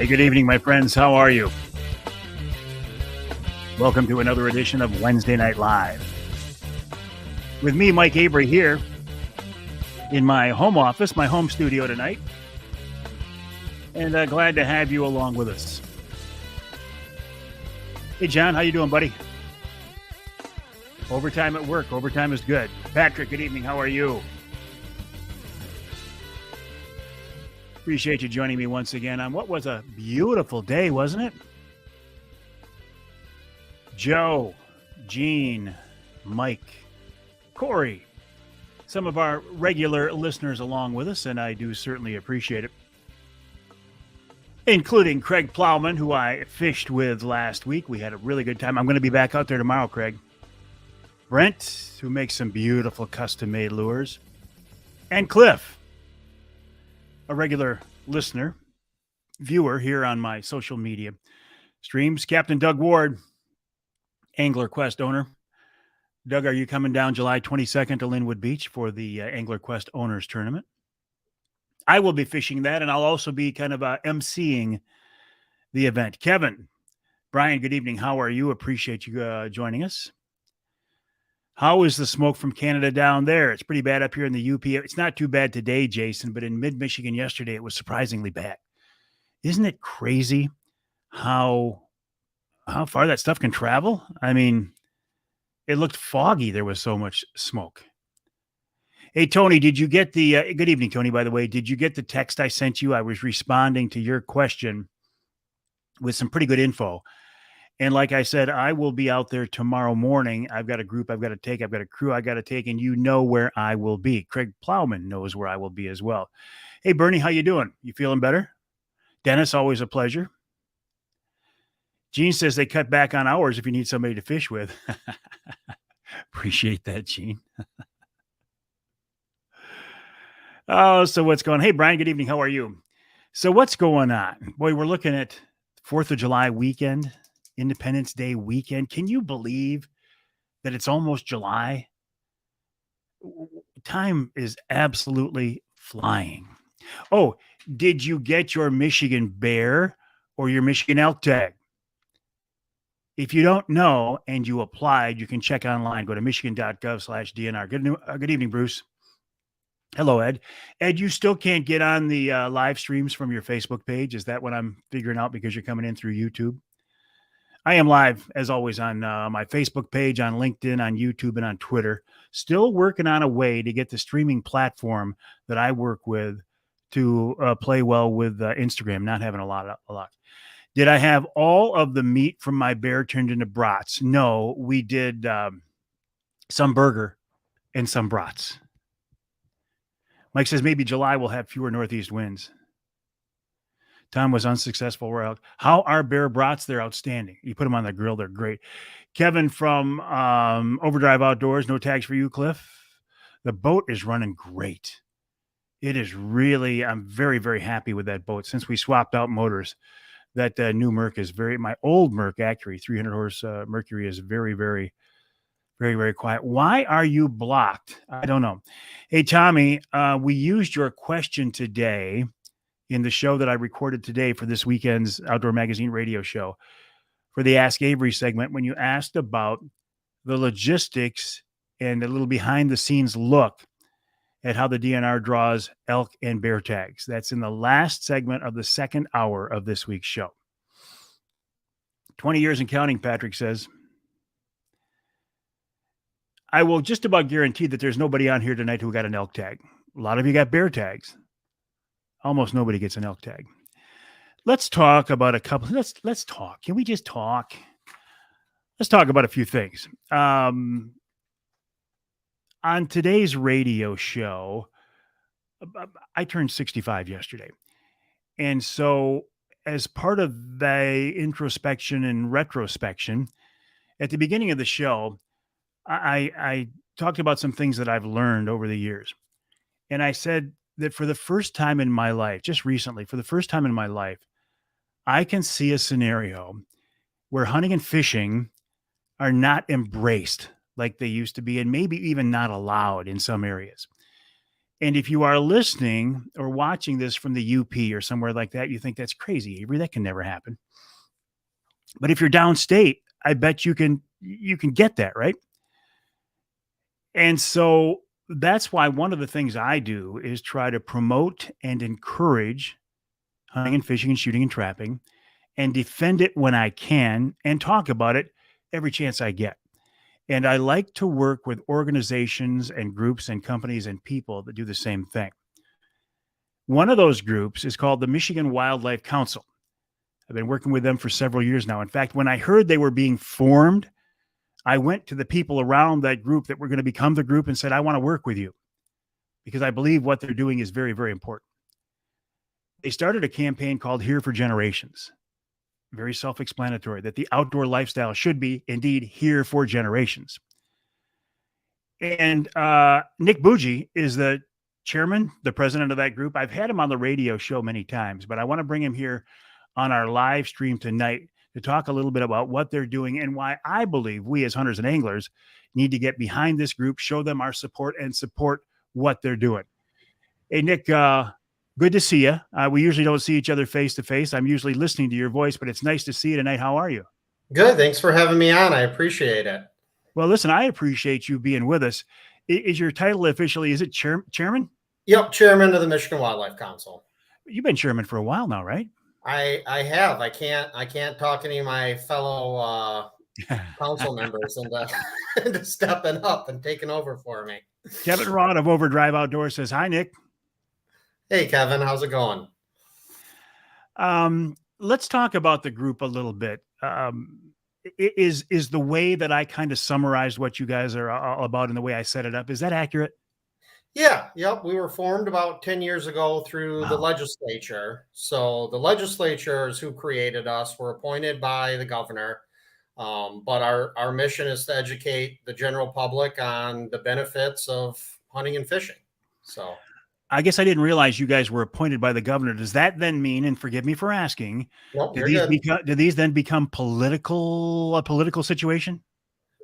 Hey, good evening, my friends. How are you? Welcome to another edition of Wednesday Night Live. With me, Mike Avery, here in my home office, my home studio tonight. And glad to have you along with us. Hey, John, how you doing, buddy? Overtime at work. Overtime is good. Patrick, good evening. How are you? Appreciate you joining me once again on what was a beautiful day, wasn't it? Joe, Gene, Mike, Corey, some of our regular listeners along with us, and I do certainly appreciate it. Including Craig Plowman, who I fished with last week. We had a really good time. I'm going to be back out there tomorrow, Craig. Brent, who makes some beautiful custom-made lures. And Cliff, a regular listener, viewer here on my social media streams. Captain Doug Ward, Angler Quest owner. Doug, are you coming down July 22nd to Linwood Beach for the Angler Quest Owners Tournament? I will be fishing that, and I'll also be kind of emceeing the event. Kevin, Brian, good evening. How are you? Appreciate you joining us. How is the smoke from Canada down there? It's pretty bad up here in the UP. It's not too bad today, Jason, but in mid-Michigan yesterday, it was surprisingly bad. Isn't it crazy how far that stuff can travel? I mean, it looked foggy. There was so much smoke. Hey, Tony, did you get the good evening, Tony, by the way. Did you get the text I sent you? I was responding to your question with some pretty good info. And like I said, I will be out there tomorrow morning. I've got a group I've got to take. I've got a crew I got to take, and you know where I will be. Craig Plowman knows where I will be as well. Hey, Bernie, how you doing? You feeling better? Dennis, always a pleasure. Gene says they cut back on hours if you need somebody to fish with. Appreciate that, Gene. Oh, so what's going on? Hey, Brian, good evening. How are you? So what's going on? Boy, we're looking at 4th of July weekend, Independence Day weekend. Can you believe that it's almost July? Time is absolutely flying. Oh, did you get your Michigan Bear or your Michigan Elk tag? If you don't know and you applied, you can check online. Go to michigan.gov/DNR. Good evening, Bruce. Hello, Ed. Ed, you still can't get on the live streams from your Facebook page. Is that what I'm figuring out because you're coming in through YouTube? I am live, as always, on my Facebook page, on LinkedIn, on YouTube, and on Twitter. Still working on a way to get the streaming platform that I work with to play well with Instagram. Not having a lot of luck. Did I have all of the meat from my bear turned into brats? No, we did some burger and some brats. Mike says maybe July will have fewer northeast winds. Tom was unsuccessful. We're out. How are bear brats? They're outstanding. You put them on the grill, they're great. Kevin from Overdrive Outdoors, no tags for you, Cliff. The boat is running great. It is really, I'm very, very happy with that boat. Since we swapped out motors, that new Merc is my old Merc Accuray 300 horse Mercury is very, very, very, very quiet. Why are you blocked? I don't know. Hey, Tommy, we used your question today in the show that I recorded today for this weekend's Outdoor Magazine radio show for the Ask Avery segment when you asked about the logistics and a little behind the scenes look at how the DNR draws elk and bear tags. That's in the last segment of the second hour of this week's show. 20 years and counting, Patrick says. I will just about guarantee that there's nobody on here tonight who got an elk tag. A lot of you got bear tags. Almost nobody gets an elk tag. Let's talk about a couple. Let's talk. Can we just talk? Let's talk about a few things. On today's radio show, I turned 65 yesterday. And so as part of the introspection and retrospection, at the beginning of the show, I talked about some things that I've learned over the years. And I said that for the first time in my life, just recently, for the first time in my life, I can see a scenario where hunting and fishing are not embraced like they used to be, and maybe even not allowed in some areas. And if you are listening or watching this from the UP or somewhere like that, you think that's crazy, Avery. That can never happen. But if you're downstate, I bet you can get that, right? And so that's why one of the things I do is try to promote and encourage hunting and fishing and shooting and trapping and defend it when I can and talk about it every chance I get. And I like to work with organizations and groups and companies and people that do the same thing. One of those groups is called the Michigan Wildlife Council. I've been working with them for several years now. In fact, when I heard they were being formed, I went to the people around that group that were going to become the group and said, I want to work with you because I believe what they're doing is very, very important. They started a campaign called Here for Generations. Very self-explanatory, that the outdoor lifestyle should be indeed here for generations. And Nick Bougie is the chairman, the president of that group. I've had him on the radio show many times, but I want to bring him here on our live stream tonight to talk a little bit about what they're doing and why I believe we as hunters and anglers need to get behind this group, show them our support, and support what they're doing. Hey, Nick, good to see you. We usually don't see each other face to face. I'm usually listening to your voice, but it's nice to see you tonight. How are you? Good. Thanks for having me on. I appreciate it. Well, listen, I appreciate you being with us. Is your title officially, is it chairman? Yep. Chairman of the Michigan Wildlife Council. You've been chairman for a while now, right? I have. I can't talk any of my fellow council members into stepping up and taking over for me. Kevin Rod of Overdrive Outdoors says, hi, Nick. Hey, Kevin, how's it going? Let's talk about the group a little bit. Is the way that I kind of summarized what you guys are all about and the way I set it up, is that accurate? Yeah. Yep. We were formed about 10 years ago through the legislature. So the legislature is who created us. We're appointed by the governor. But our mission is to educate the general public on the benefits of hunting and fishing. So I guess I didn't realize you guys were appointed by the governor. Does that then mean, and forgive me for asking, nope, do these then become a political situation?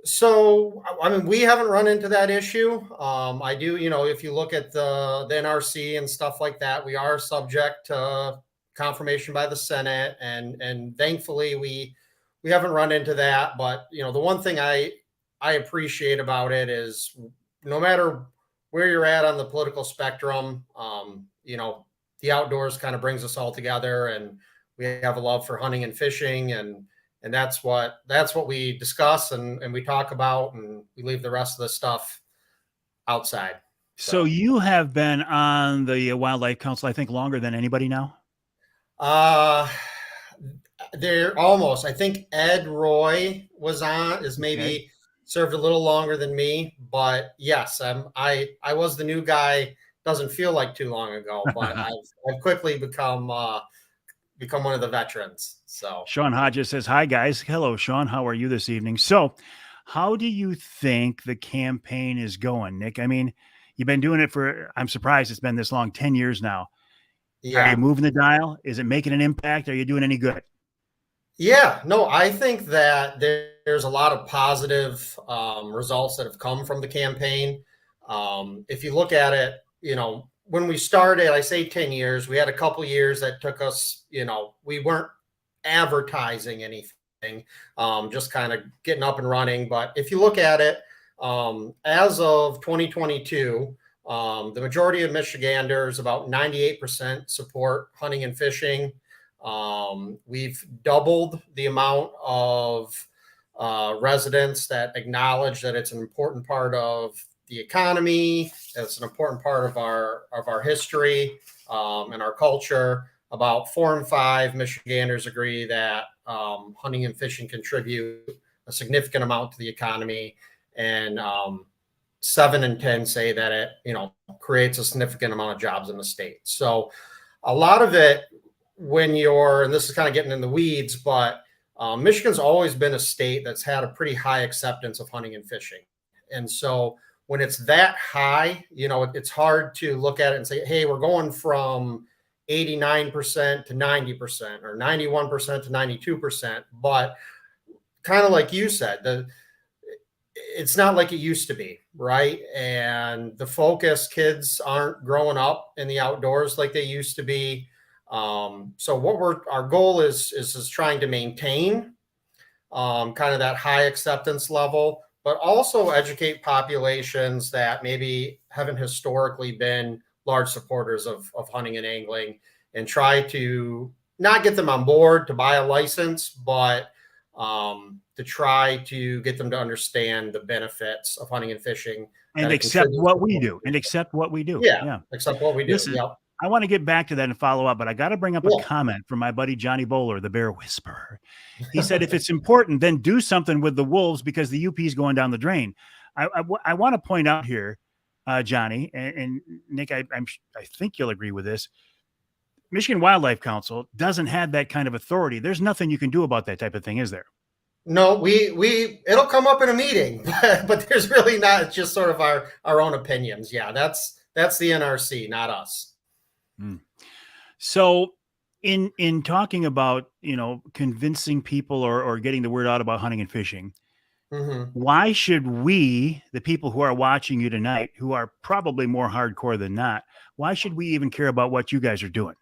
So, I mean, we haven't run into that issue. I do, if you look at the NRC and stuff like that, we are subject to confirmation by the Senate, and thankfully we haven't run into that. But the one thing I appreciate about it is no matter where you're at on the political spectrum, the outdoors kind of brings us all together, and we have a love for hunting and fishing, and that's what we discuss and we talk about, and we leave the rest of the stuff outside. So you have been on the Wildlife Council, I think, longer than anybody now? They're almost. I think Ed Roy served a little longer than me, but yes, I was the new guy. Doesn't feel like too long ago, but I've quickly become one of the veterans. So Sean Hodges says, hi guys. Hello, Sean. How are you this evening? So how do you think the campaign is going, Nick? I mean, you've been doing it I'm surprised it's been this long, 10 years now. Yeah. Are you moving the dial? Is it making an impact? Are you doing any good? Yeah, no, I think that there's a lot of positive results that have come from the campaign. If you look at it, when we started, I say 10 years, we had a couple years that took us, we weren't advertising anything, just kind of getting up and running. But if you look at it, as of 2022, the majority of Michiganders, about 98%, support hunting and fishing. We've doubled the amount of residents that acknowledge that it's an important part of the economy. It's an important part of our history and our culture. About 4 in 5 Michiganders agree that hunting and fishing contribute a significant amount to the economy, and 7 in 10 say that it creates a significant amount of jobs in the state. So a lot of it, and this is kind of getting in the weeds, but Michigan's always been a state that's had a pretty high acceptance of hunting and fishing. And so when it's that high, it's hard to look at it and say, hey, we're going from 89% to 90% or 91% to 92%. But kind of like you said, it's not like it used to be, right? And the focus, kids aren't growing up in the outdoors like they used to be. So our goal is trying to maintain kind of that high acceptance level, but also educate populations that maybe haven't historically been large supporters of hunting and angling, and try to not get them on board to buy a license, but to try to get them to understand the benefits of hunting and fishing. And accept what we do. And accept what we do. Yeah, Yeah. accept what we do. Listen, Yep. I want to get back to that and follow up, but I got to bring up a Yeah. comment from my buddy Johnny Bowler, the Bear Whisperer. He said, if it's important, then do something with the wolves because the UP is going down the drain. I want to point out here, Johnny and Nick, I think you'll agree with this. Michigan Wildlife Council doesn't have that kind of authority. There's nothing you can do about that type of thing, is there? No, it'll come up in a meeting, but there's really not. It's just sort of our own opinions. Yeah, that's the NRC, not us. So in talking about, convincing people or getting the word out about hunting and fishing, why should we, the people who are watching you tonight, who are probably more hardcore than not, why should we even care about what you guys are doing?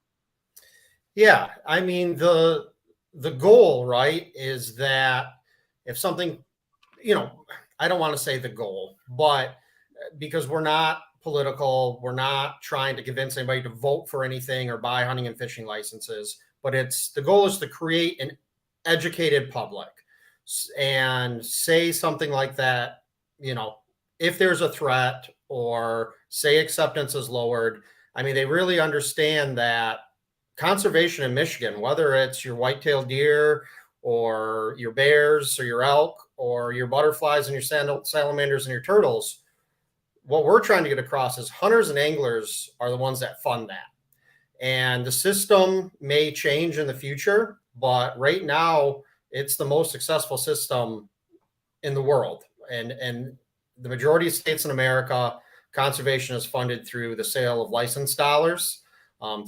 Yeah, I mean, the goal, right, is that if something, I don't want to say the goal, but because we're not political, we're not trying to convince anybody to vote for anything or buy hunting and fishing licenses, but the goal is to create an educated public and say something like that, if there's a threat or say acceptance is lowered. I mean, they really understand that conservation in Michigan, whether it's your white-tailed deer or your bears or your elk or your butterflies and your salamanders and your turtles, what we're trying to get across is hunters and anglers are the ones that fund that. And the system may change in the future, but right now it's the most successful system in the world. And the majority of states in America, conservation is funded through the sale of license dollars,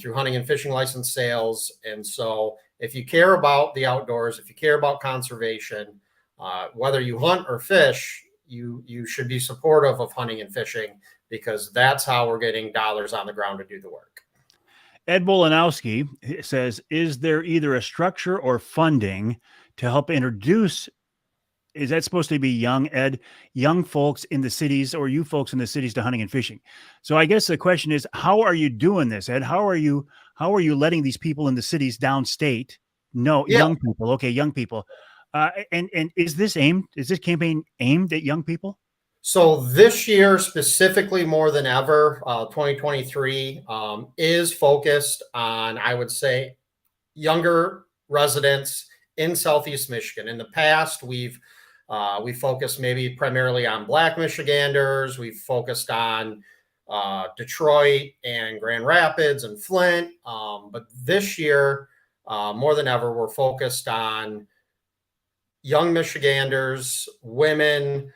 through hunting and fishing license sales. And so if you care about the outdoors, if you care about conservation, whether you hunt or fish, you should be supportive of hunting and fishing, because that's how we're getting dollars on the ground to do the work. Ed Bolanowski says, is there either a structure or funding to help introduce, is that supposed to be young folks in the cities, or you folks in the cities, to hunting and fishing? So I guess the question is, how are you doing this, Ed? How are you letting these people in the cities downstate know? Yeah. Young people. Okay. Young people. And is this campaign aimed at young people? So this year, specifically more than ever, 2023 is focused on, I would say, younger residents in Southeast Michigan. In the past, we focused maybe primarily on Black Michiganders. We've focused on Detroit and Grand Rapids and Flint. But this year, more than ever, we're focused on young Michiganders, women,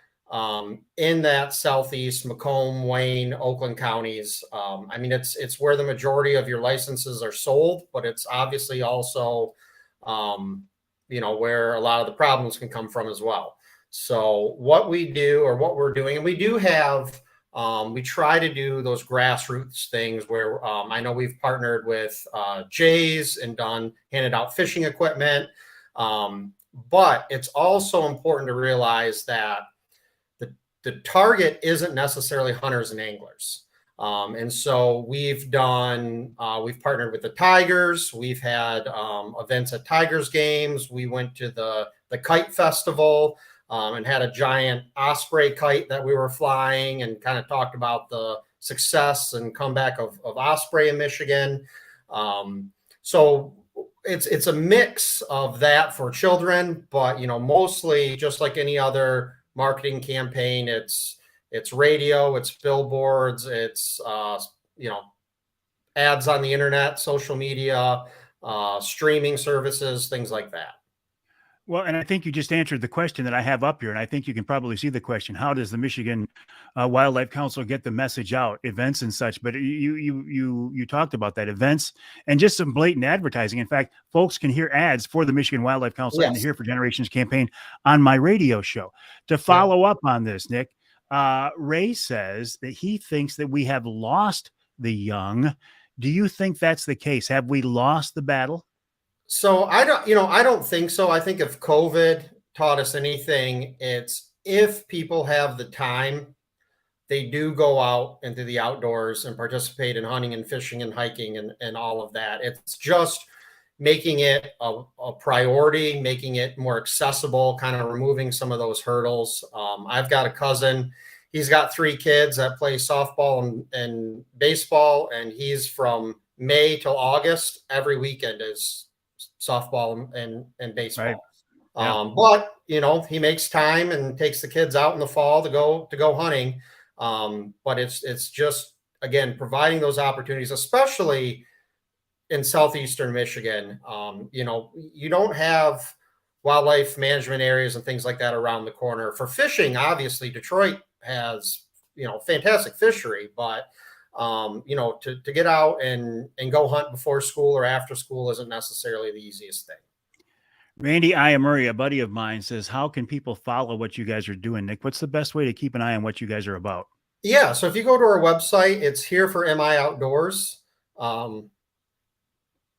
in that Southeast, Macomb, Wayne, Oakland counties. I mean, it's where the majority of your licenses are sold, but it's obviously also, where a lot of the problems can come from as well. So what we do, or what we're doing, and we do have, we try to do those grassroots things where I know we've partnered with Jays and handed out fishing equipment. But it's also important to realize that the target isn't necessarily hunters and anglers. And so we've partnered with the Tigers. We've had events at Tigers games. We went to the Kite Festival and had a giant osprey kite that we were flying, and kind of talked about the success and comeback of osprey in Michigan. So it's a mix of that for children, but mostly, just like any other marketing campaign, it's radio, it's billboards, it's ads on the internet, social media, streaming services, things like that. Well, and I think you just answered the question that I have up here, and I think you can probably see the question: how does the Michigan Wildlife Council get the message out, events and such? But you talked about that, events and just some blatant advertising. In fact, folks can hear ads for the Michigan Wildlife Council and the Yes. Here for Generations campaign on my radio show. To Yeah. follow up on this, Nick, Ray says that he thinks that we have lost the young. Do you think that's the case? Have we lost the battle? So I don't think so. I think if COVID taught us anything, it's if people have the time, they do go out into the outdoors and participate in hunting and fishing and hiking and all of that. It's just making it a priority, making it more accessible, kind of removing some of those hurdles. I've got a cousin, he's got 3 kids that play softball and baseball, and he's from May till August. Every weekend is softball and baseball. Right. Yeah. But he makes time and takes the kids out in the fall to go hunting. But it's just, again, providing those opportunities, especially in southeastern Michigan. You don't have wildlife management areas and things like that around the corner. For fishing, obviously, Detroit has fantastic fishery, but to get out and go hunt before school or after school isn't necessarily the easiest thing. Randy Iamurray, a buddy of mine, says, how can people follow what you guys are doing, Nick? What's the best way to keep an eye on what you guys are about? Yeah, so if you go to our website, it's Here for MI Outdoors.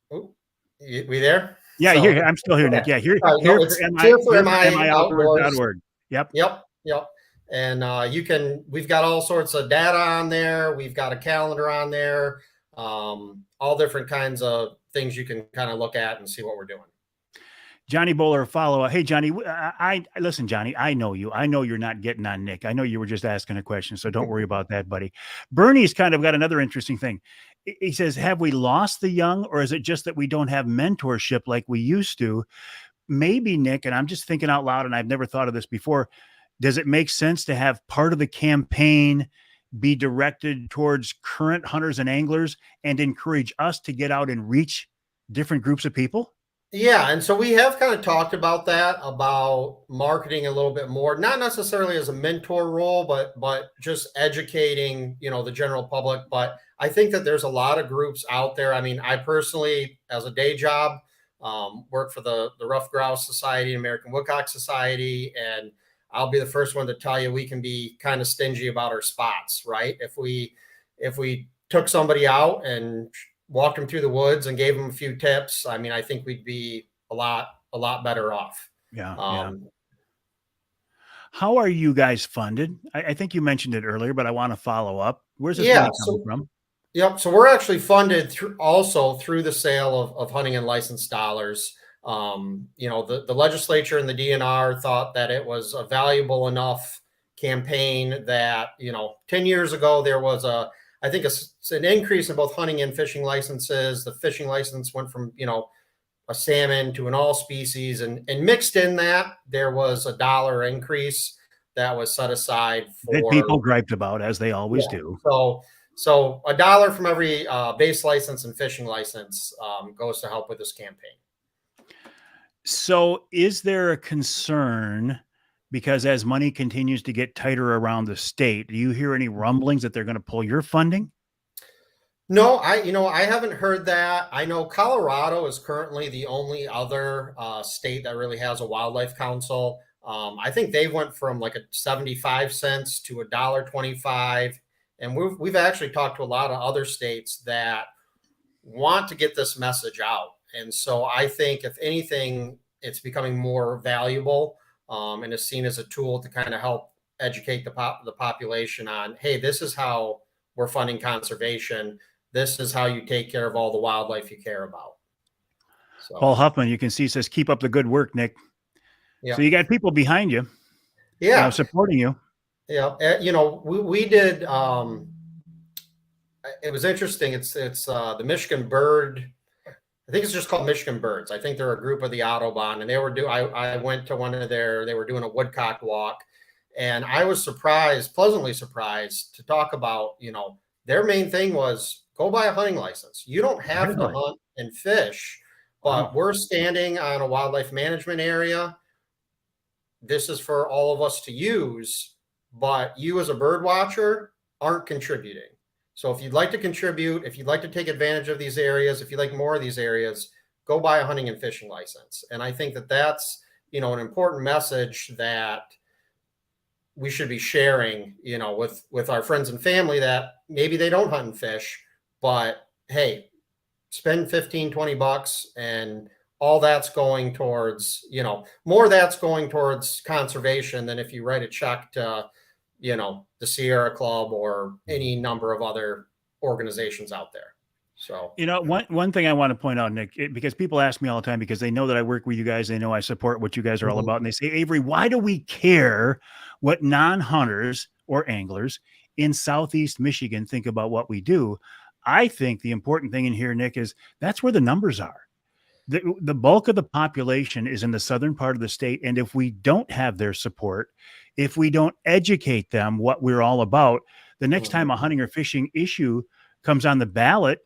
We there? Yeah, So, here. I'm still here, Nick. Yeah, here for MI Outdoors. Outdoors.org. Yep. And we've got all sorts of data on there. We've got a calendar on there. All different kinds of things you can kind of look at and see what we're doing. Johnny Bowler, follow up. Hey, Johnny, I listen, Johnny, I know you. I know you're not getting on Nick. I know you were just asking a question, so don't worry about that, buddy. Bernie's kind of got another interesting thing. He says, have we lost the young, or is it just that we don't have mentorship like we used to? Maybe, Nick, and I'm just thinking out loud, and I've never thought of this before. Does it make sense to have part of the campaign be directed towards current hunters and anglers and encourage us to get out and reach different groups of people? Yeah, and so we have kind of talked about that, about marketing a little bit more, not necessarily as a mentor role, but just educating, the general public. But I think that there's a lot of groups out there. I mean, I personally, as a day job, work for the Ruffed Grouse Society, American Woodcock Society, and I'll be the first one to tell you we can be kind of stingy about our spots, right? If we took somebody out and walked them through the woods and gave them a few tips, I mean, I think we'd be a lot better off. Yeah. How are you guys funded? I think you mentioned it earlier, but I want to follow up. Where's this money coming from? Yep. So we're actually funded through the sale of hunting and licensed dollars. The legislature and the DNR thought that it was a valuable enough campaign that, 10 years ago, there was I think an increase in both hunting and fishing licenses. The fishing license went from, a salmon to an all species, and mixed in that there was $1 increase that was set aside for that people griped about, as they always do. So $1 from every base license and fishing license goes to help with this campaign. So is there a concern, because as money continues to get tighter around the state, do you hear any rumblings that they're going to pull your funding? No, I haven't heard that. I know Colorado is currently the only other state that really has a wildlife council. I think they went from like 75 cents to $1.25. And we've actually talked to a lot of other states that want to get this message out. And so I think, if anything, it's becoming more valuable and is seen as a tool to kind of help educate the population on, hey, this is how we're funding conservation. This is how you take care of all the wildlife you care about. So, Paul Huffman, you can see, says, keep up the good work, Nick. Yeah. So you got people behind you. Yeah. Supporting you. Yeah. We did, it was interesting. It's the Michigan Bird. I think it's just called Michigan Birds. I think they're a group of the Audubon, and they were I went to one of they were doing a woodcock walk, and I was pleasantly surprised to talk about, their main thing was go buy a hunting license. You don't have to hunt and fish, but we're standing on a wildlife management area. this is for all of us to use, but you as a bird watcher aren't contributing. So if you'd like to contribute, if you'd like to take advantage of these areas, if you like more of these areas, go buy a hunting and fishing license. And I think that that's, an important message that we should be sharing, with our friends and family that maybe they don't hunt and fish, but hey, spend 15, 20 bucks and all that's going towards, more that's going towards conservation than if you write a check to, the Sierra Club or any number of other organizations out there. So, one thing I want to point out, Nick, because people ask me all the time, because they know that I work with you guys, they know I support what you guys are all about. And they say, Avery, why do we care what non-hunters or anglers in Southeast Michigan think about what we do? I think the important thing in here, Nick, is that's where the numbers are. The bulk of the population is in the southern part of the state. And if we don't have their support, if we don't educate them what we're all about, the next time a hunting or fishing issue comes on the ballot,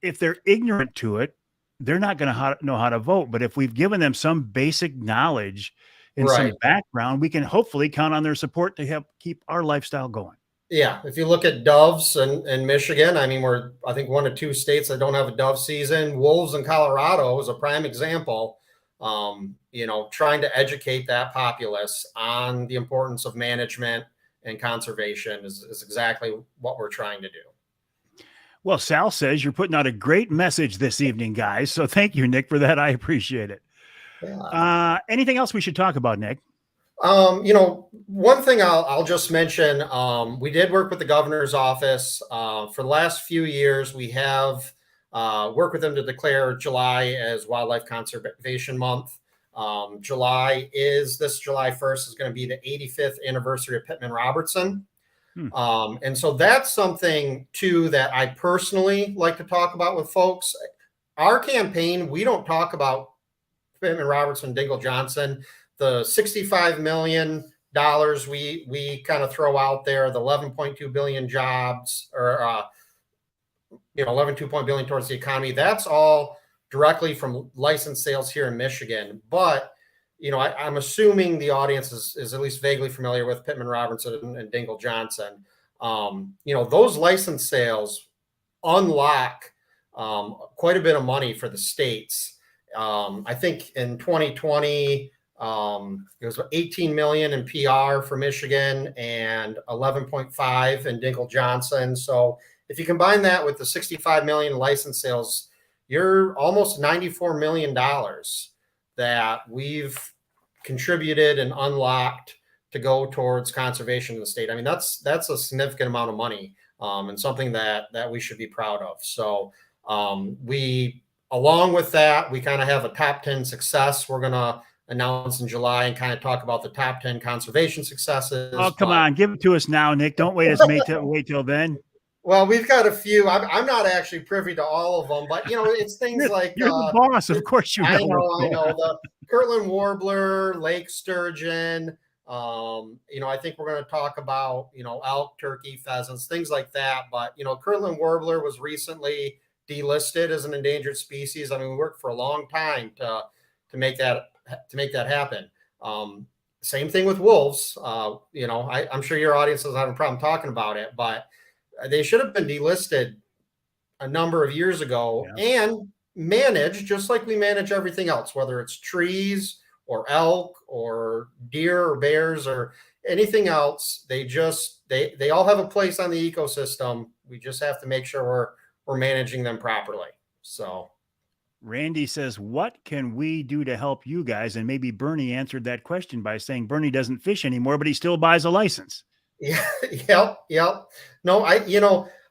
if they're ignorant to it, they're not going to know how to vote. But if we've given them some basic knowledge and some background, we can hopefully count on their support to help keep our lifestyle going. Yeah. If you look at doves in Michigan, I mean, we're, I think, one of two states that don't have a dove season. Wolves in Colorado is a prime example. Trying to educate that populace on the importance of management and conservation is exactly what we're trying to do. Well, Sal says you're putting out a great message this evening, guys. So thank you, Nick, for that. I appreciate it. Yeah. Anything else we should talk about, Nick? One thing I'll just mention, we did work with the governor's office for the last few years. We have worked with them to declare July as Wildlife Conservation Month. July 1st is going to be the 85th anniversary of Pittman Robertson. And so that's something too that I personally like to talk about with folks. Our campaign, we don't talk about Pittman Robertson, Dingell Johnson, the $65 million we kind of throw out there, the 11.2 billion jobs, or 11.2 billion towards the economy. That's all directly from license sales here in Michigan. But I'm assuming the audience is at least vaguely familiar with Pittman Robertson and Dingell Johnson. Those license sales unlock quite a bit of money for the states. I think in 2020, it was 18 million in PR for Michigan and 11.5 in Dingell Johnson. So if you combine that with the 65 million license sales, you're almost $94 million that we've contributed and unlocked to go towards conservation in the state. I mean, that's a significant amount of money, and something that we should be proud of. So along with that, we kind of have a top 10 success we're going to announce in July and kind of talk about the top 10 conservation successes. Oh, come on. Give it to us now, Nick. Don't wait till then. Well, we've got a few. I'm not actually privy to all of them, but it's things like you're the boss. Of course you know. I know the Kirtland warbler, lake sturgeon. I think we're going to talk about elk, turkey, pheasants, things like that. But Kirtland warbler was recently delisted as an endangered species. I mean, we worked for a long time to make that happen. Same thing with wolves. I'm sure your audience doesn't have a problem talking about it, but they should have been delisted a number of years ago and managed just like we manage everything else, whether it's trees or elk or deer or bears or anything else. They all have a place on the ecosystem. We just have to make sure we're managing them properly. So Randy says, what can we do to help you guys? And maybe Bernie answered that question by saying Bernie doesn't fish anymore, but he still buys a license. Yeah. Yep. No,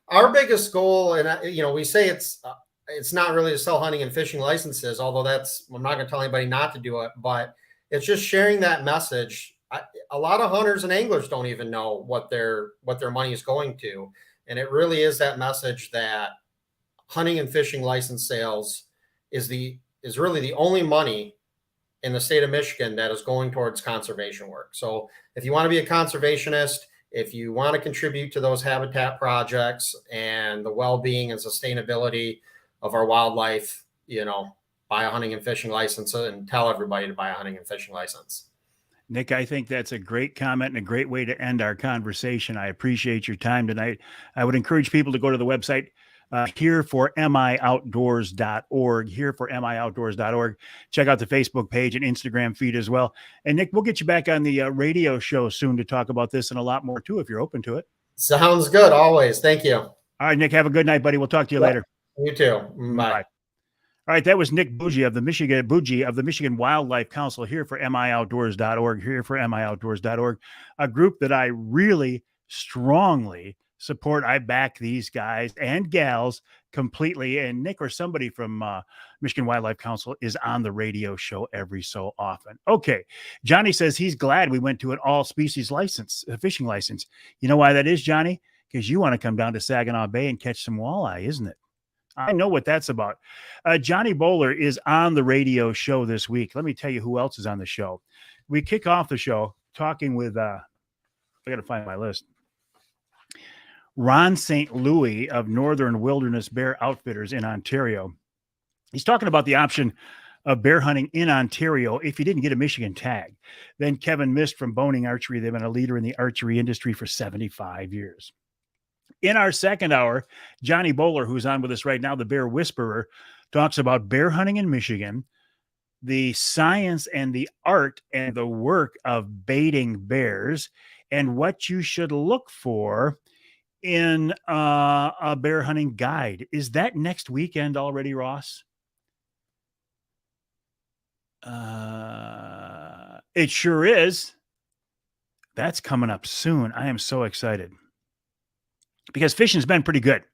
our biggest goal, and we say it's not really to sell hunting and fishing licenses, although I'm not going to tell anybody not to do it, but it's just sharing that message. A lot of hunters and anglers don't even know what their money is going to. And it really is that message that hunting and fishing license sales is really the only money in the state of Michigan that is going towards conservation work. So if you want to be a conservationist, if you want to contribute to those habitat projects and the well-being and sustainability of our wildlife, buy a hunting and fishing license and tell everybody to buy a hunting and fishing license. Nick, I think that's a great comment and a great way to end our conversation. I appreciate your time tonight. I would encourage people to go to the website here for mioutdoors.org, here for mioutdoors.org. Check out the Facebook page and Instagram feed as well. And Nick, we'll get you back on the radio show soon to talk about this and a lot more too, if you're open to it. Sounds good. Always. Thank you. All right, Nick, have a good night, buddy. We'll talk to you later. You too. Bye. Bye. All right, that was Nick Bougie of the Michigan Wildlife Council here for mioutdoors.org, here for mioutdoors.org, a group that I really strongly support. I back these guys and gals completely. And Nick or somebody from Michigan Wildlife Council is on the radio show every so often. Okay, Johnny says he's glad we went to an all species license, a fishing license. You know why that is, Johnny? Because you want to come down to Saginaw Bay and catch some walleye, isn't it? I know what that's about. Johnny Bowler is on the radio show this week. Let me tell you who else is on the show. We kick off the show talking with, I got to find my list. Ron St. Louis of Northern Wilderness Bear Outfitters in Ontario. He's talking about the option of bear hunting in Ontario if you didn't get a Michigan tag. Then Kevin Mist from Boning Archery. They've been a leader in the archery industry for 75 years. In our second hour, Johnny Bowler, who's on with us right now, the Bear Whisperer, talks about bear hunting in Michigan, the science and the art and the work of baiting bears, and what you should look for in a bear hunting guide. Is that next weekend already, Ross? It sure is. That's coming up soon. I am so excited. Because fishing's been pretty good.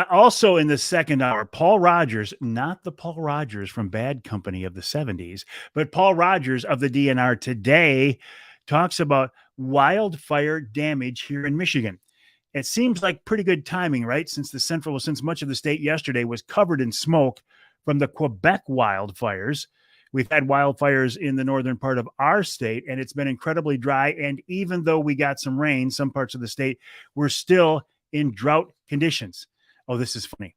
Also in the second hour, Paul Rogers, not the Paul Rogers from Bad Company of the 70s, but Paul Rogers of the DNR today talks about wildfire damage here in Michigan. It seems like pretty good timing, right? Since much of the state yesterday was covered in smoke from the Quebec wildfires. We've had wildfires in the northern part of our state, and it's been incredibly dry. And even though we got some rain, some parts of the state, we're still in drought conditions. Oh, this is funny.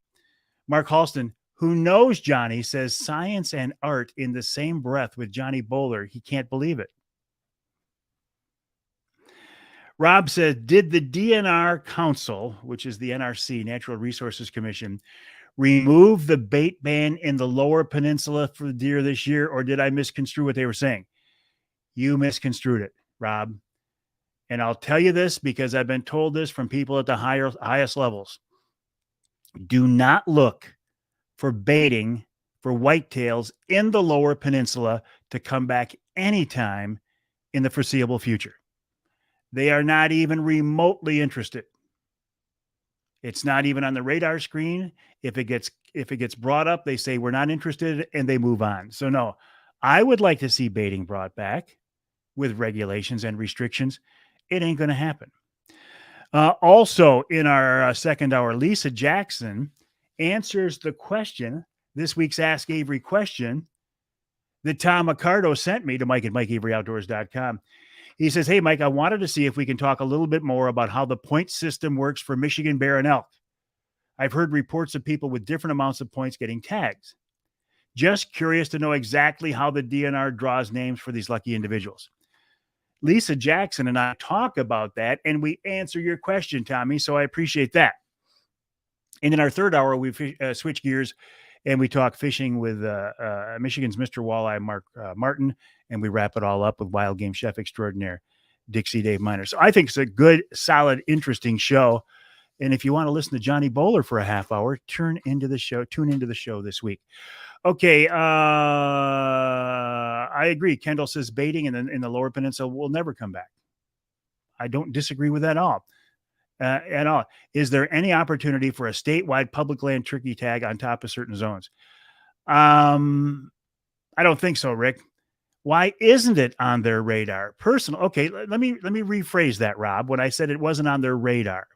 Mark Halston, who knows Johnny, says science and art in the same breath with Johnny Bowler. He can't believe it. Rob says, did the DNR Council, which is the NRC, Natural Resources Commission, remove the bait ban in the lower peninsula for deer this year, or did I misconstrue what they were saying? You misconstrued it, Rob. And I'll tell you this because I've been told this from people at the highest levels. Do not look for baiting for whitetails in the lower peninsula to come back anytime in the foreseeable future. They are not even remotely interested. It's not even on the radar screen. If it gets brought up, they say we're not interested and they move on. So no, I would like to see baiting brought back with regulations and restrictions. It ain't going to happen. Also in our second hour, Lisa Jackson answers the question, this week's Ask Avery question that Tom Accardo sent me to Mike at MikeAveryOutdoors.com. He says, hey, Mike, I wanted to see if we can talk a little bit more about how the point system works for Michigan bear and elk. I've heard reports of people with different amounts of points getting tags. Just curious to know exactly how the DNR draws names for these lucky individuals. Lisa Jackson and I talk about that, and we answer your question, Tommy, so I appreciate that. And in our third hour, we switch gears, and we talk fishing with Michigan's Mr. Walleye, Mark Martin, and we wrap it all up with wild game chef extraordinaire, Dixie Dave Miner. So I think it's a good, solid, interesting show. And if you want to listen to Johnny Bowler for a half hour, tune into the show this week. Okay, I agree. Kendall says baiting in the lower peninsula will never come back. I don't disagree with that at all. Is there any opportunity for a statewide public land turkey tag on top of certain zones? I don't think so, Rick. Why isn't it on their radar? Okay, let me rephrase that, Rob. When I said it wasn't on their radar,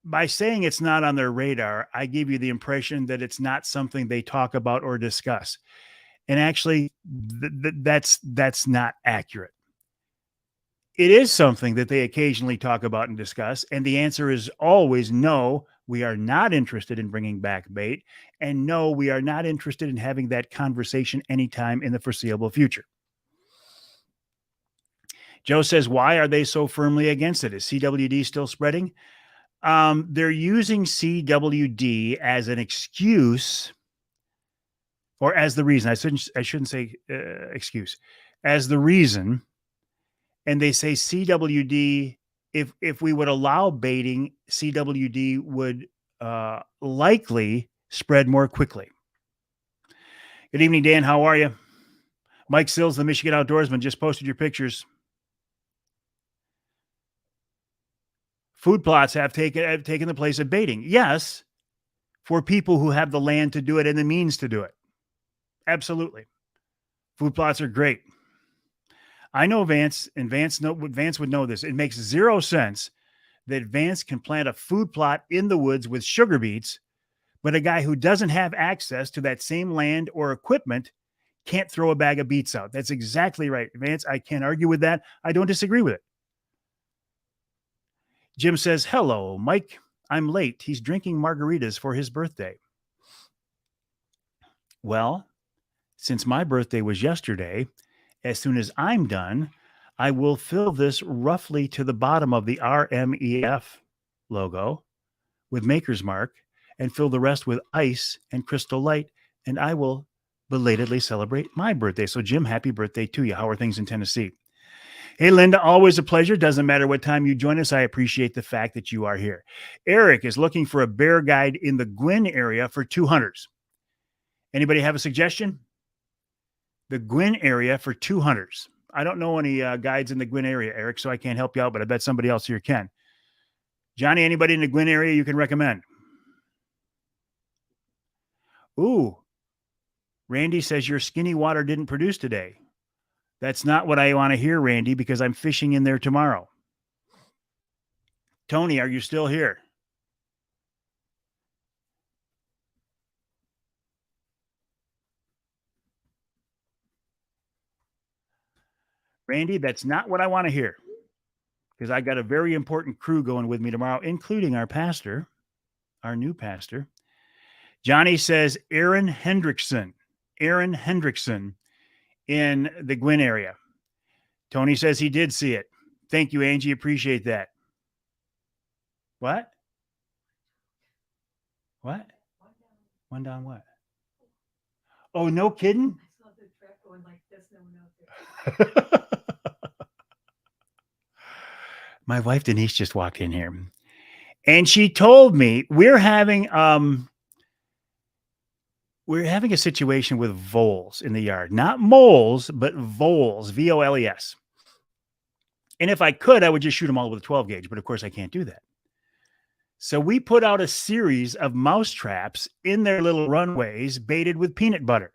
by saying it's not on their radar, I give you the impression that it's not something they talk about or discuss. And actually, that's not accurate. It is something that they occasionally talk about and discuss. And the answer is always no, we are not interested in bringing back bait. And no, we are not interested in having that conversation anytime in the foreseeable future. Joe says, why are they so firmly against it? Is CWD still spreading? They're using CWD as an excuse, or as the reason. I shouldn't say excuse, as the reason. And they say CWD, if we would allow baiting, CWD would likely spread more quickly. Good evening, Dan. How are you? Mike Sills, the Michigan Outdoorsman, just posted your pictures. Food plots have taken the place of baiting. Yes, for people who have the land to do it and the means to do it. Absolutely. Food plots are great. I know Vance, and Vance would know this. It makes zero sense that Vance can plant a food plot in the woods with sugar beets, but a guy who doesn't have access to that same land or equipment can't throw a bag of beets out. That's exactly right, Vance. I can't argue with that. I don't disagree with it. Jim says, hello, Mike. I'm late. He's drinking margaritas for his birthday. Well, since my birthday was yesterday, as soon as I'm done, I will fill this roughly to the bottom of the RMEF logo with Maker's Mark and fill the rest with ice and Crystal Light, and I will belatedly celebrate my birthday. So, Jim, happy birthday to you. How are things in Tennessee? Hey, Linda, always a pleasure. Doesn't matter what time you join us. I appreciate the fact that you are here. Eric is looking for a bear guide in the Gwinn area for 2 hunters. Anybody have a suggestion? The Gwinn area for 2 hunters. I don't know any guides in the Gwinn area, Eric, so I can't help you out, but I bet somebody else here can. Johnny, anybody in the Gwinn area you can recommend? Ooh, Randy says your skinny water didn't produce today. That's not what I want to hear, Randy, because I'm fishing in there tomorrow. Tony, are you still here? Randy, that's not what I want to hear, because I got a very important crew going with me tomorrow, including our pastor, our new pastor. Johnny says Aaron Hendrickson in the Gwinn area. Tony says he did see it. Thank you, Angie. Appreciate that. What? What? One down what? Oh, no kidding? I saw the track going like this. No one out there. My wife Denise just walked in here, and she told me we're having a situation with voles in the yard. Not moles, but voles, V-O-L-E-S. And if I could, I would just shoot them all with a 12 gauge, but of course I can't do that. So we put out a series of mouse traps in their little runways baited with peanut butter.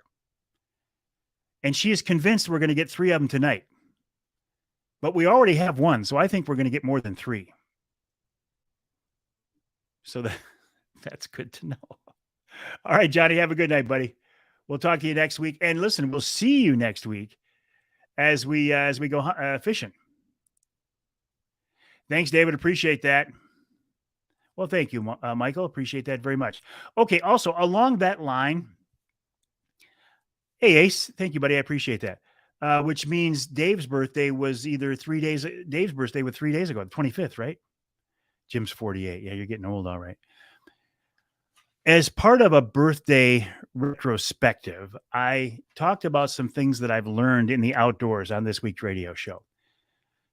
And she is convinced we're going to get 3 of them tonight. But we already have 1, so I think we're going to get more than 3. So that's good to know. All right, Johnny, have a good night, buddy. We'll talk to you next week. And listen, we'll see you next week as we go fishing. Thanks, David. Appreciate that. Well, thank you, Michael. Appreciate that very much. Okay, also, along that line, hey, Ace, thank you, buddy. I appreciate that. Which means Dave's birthday was either 3 days. Dave's birthday was 3 days ago, the 25th, right? Jim's 48. Yeah, you're getting old, all right. As part of a birthday retrospective, I talked about some things that I've learned in the outdoors on this week's radio show.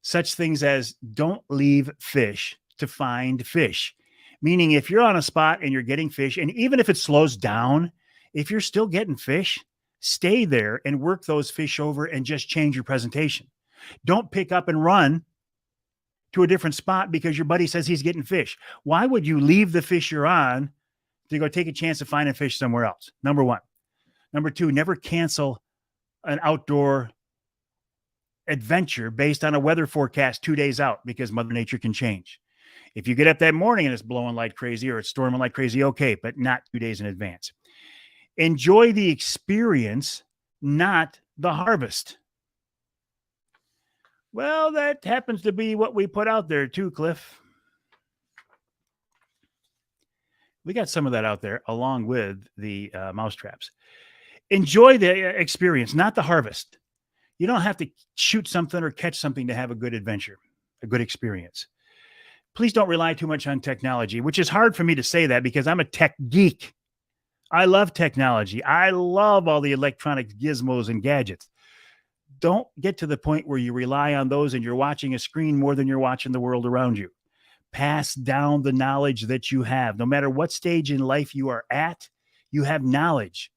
Such things as don't leave fish to find fish. Meaning if you're on a spot and you're getting fish, and even if it slows down, if you're still getting fish, stay there and work those fish over and just change your presentation. Don't pick up and run to a different spot because your buddy says he's getting fish. Why would you leave the fish you're on to go take a chance of finding fish somewhere else? Number 1. Number 2, never cancel an outdoor adventure based on a weather forecast 2 days out because Mother Nature can change. If you get up that morning and it's blowing like crazy or it's storming like crazy, okay, but not 2 days in advance. Enjoy the experience, not the harvest. Well, that happens to be what we put out there too, Cliff. We got some of that out there along with the mouse traps. Enjoy the experience, not the harvest. You don't have to shoot something or catch something to have a good adventure, a good experience. Please don't rely too much on technology, which is hard for me to say that because I'm a tech geek. I love technology. I love all the electronic gizmos and gadgets. Don't get to the point where you rely on those and you're watching a screen more than you're watching the world around you. Pass down the knowledge that you have. No matter what stage in life you are at, you have knowledge,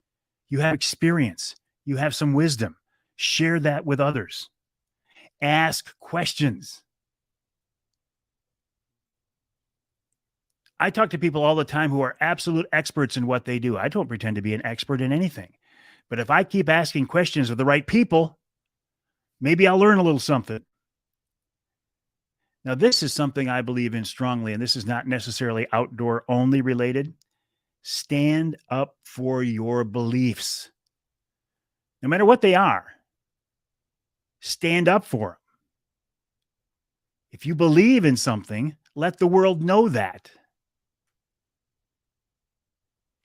you have experience, you have some wisdom. Share that with others. Ask questions. I talk to people all the time who are absolute experts in what they do. I don't pretend to be an expert in anything. But if I keep asking questions of the right people, maybe I'll learn a little something. Now, this is something I believe in strongly, and this is not necessarily outdoor only related. Stand up for your beliefs. No matter what they are, stand up for them. If you believe in something, let the world know that.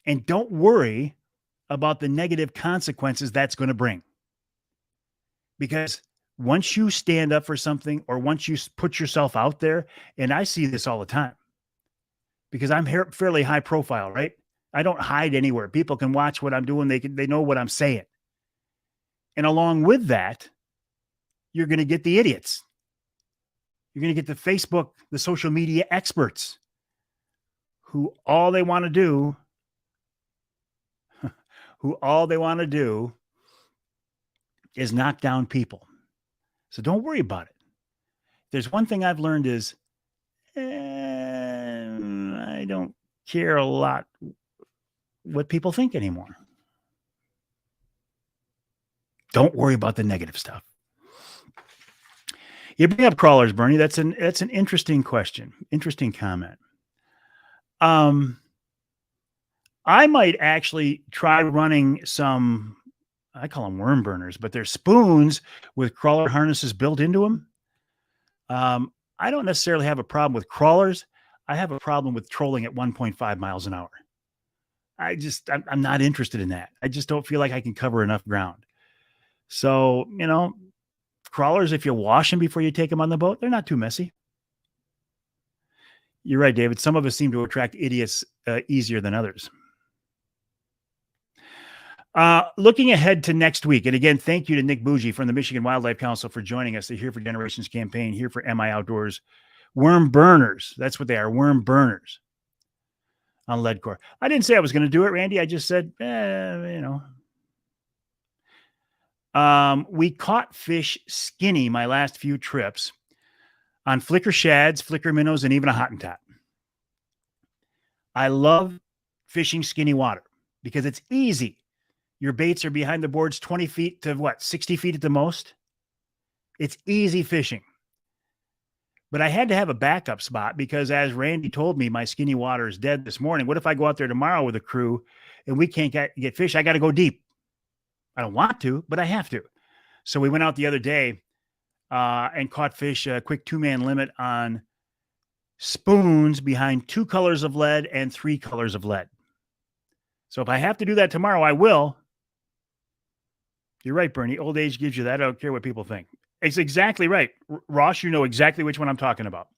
And don't worry about the negative consequences that's going to bring. Because once you stand up for something or once you put yourself out there, and I see this all the time because I'm fairly high profile, right? I don't hide anywhere. People can watch what I'm doing. They know what I'm saying. And along with that, you're going to get the idiots. You're going to get the Facebook, the social media experts who all they want to do is knock down people. So don't worry about it. There's one thing I've learned is I don't care a lot what people think anymore. Don't worry about the negative stuff. You bring up crawlers, Bernie. That's an interesting question. Interesting comment. I might actually try running some, I call them worm burners, but they're spoons with crawler harnesses built into them. I don't necessarily have a problem with crawlers. I have a problem with trolling at 1.5 miles an hour. I'm not interested in that. I just don't feel like I can cover enough ground. So, crawlers, if you wash them before you take them on the boat, they're not too messy. You're right, David. Some of us seem to attract idiots easier than others. Looking ahead to next week, and again, thank you to Nick Bougie from the Michigan Wildlife Council for joining us. The Here for Generations campaign, here for MI Outdoors. Worm burners. That's what they are, worm burners on lead core. I didn't say I was going to do it, Randy. I just said, we caught fish skinny my last few trips on flicker shads, flicker minnows, and even a Hottentot. I love fishing skinny water because it's easy. Your baits are behind the boards 20 feet to 60 feet at the most. It's easy fishing. But I had to have a backup spot because, as Randy told me, my skinny water is dead this morning. What if I go out there tomorrow with a crew and we can't get fish? I got to go deep. I don't want to, but I have to. So we went out the other day and caught fish, a quick 2-man limit on spoons behind 2 colors of lead and 3 colors of lead. So if I have to do that tomorrow, I will. You're right, Bernie. Old age gives you that. I don't care what people think. It's exactly right. Ross, you know exactly which one I'm talking about.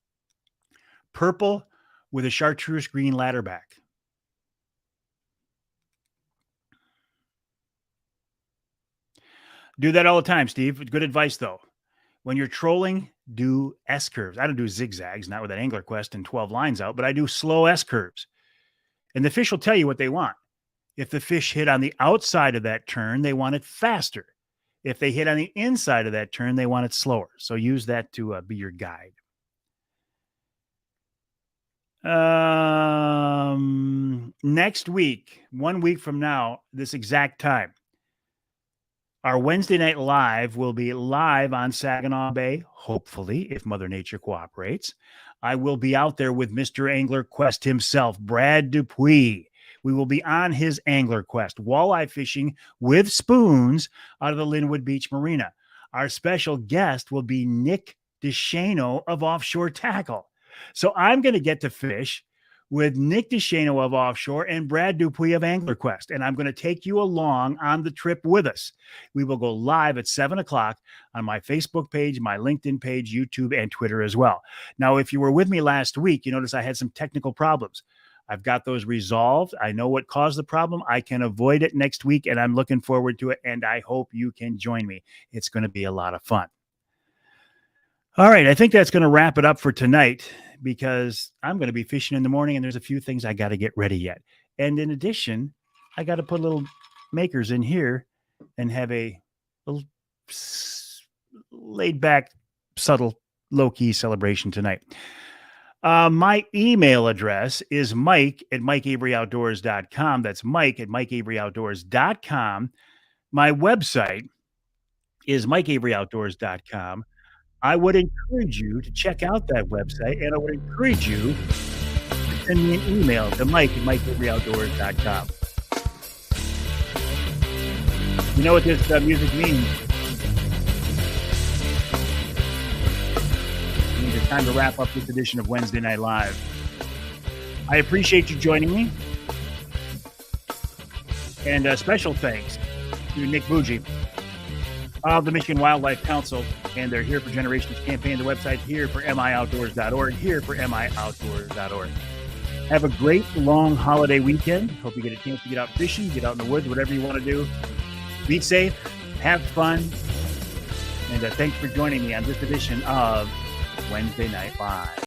Purple with a chartreuse green ladderback. Do that all the time, Steve. Good advice, though. When you're trolling, do S-curves. I don't do zigzags, not with an Angler Quest and 12 lines out, but I do slow S-curves. And the fish will tell you what they want. If the fish hit on the outside of that turn, they want it faster. If they hit on the inside of that turn, they want it slower. So use that to be your guide. Next week, 1 week from now, this exact time, our Wednesday night live will be live on Saginaw Bay, hopefully, if Mother Nature cooperates. I will be out there with Mr. Angler Quest himself, Brad Dupuis. We will be on his Angler Quest, walleye fishing with spoons out of the Linwood Beach Marina. Our special guest will be Nick DeShano of Offshore Tackle. So I'm going to get to fish with Nick DeShano of Offshore and Brad Dupuy of AnglerQuest. And I'm going to take you along on the trip with us. We will go live at 7 o'clock on my Facebook page, my LinkedIn page, YouTube, and Twitter as well. Now, if you were with me last week, you notice I had some technical problems. I've got those resolved. I know what caused the problem. I can avoid it next week, and I'm looking forward to it. And I hope you can join me. It's going to be a lot of fun. All right. I think that's going to wrap it up for tonight, because I'm going to be fishing in the morning and there's a few things I got to get ready yet. And in addition, I got to put little makers in here and have a little laid back, subtle, low key celebration tonight. My email address is mike@mikeaveryoutdoors.com. That's mike@mikeaveryoutdoors.com. My website is mikeaveryoutdoors.com. I would encourage you to check out that website, and I would encourage you to send me an email to mike@mikeaveryoutdoors.com. You know what this music means? It means it's time to wrap up this edition of Wednesday Night Live. I appreciate you joining me. And special thanks to Nick Bougie of the Michigan Wildlife Council and their Here for Generations campaign. The website hereformioutdoors.org, hereformioutdoors.org. Have a great long holiday weekend. Hope you get a chance to get out fishing, get out in the woods, whatever you want to do. Be safe, have fun, and thanks for joining me on this edition of Wednesday Night Live.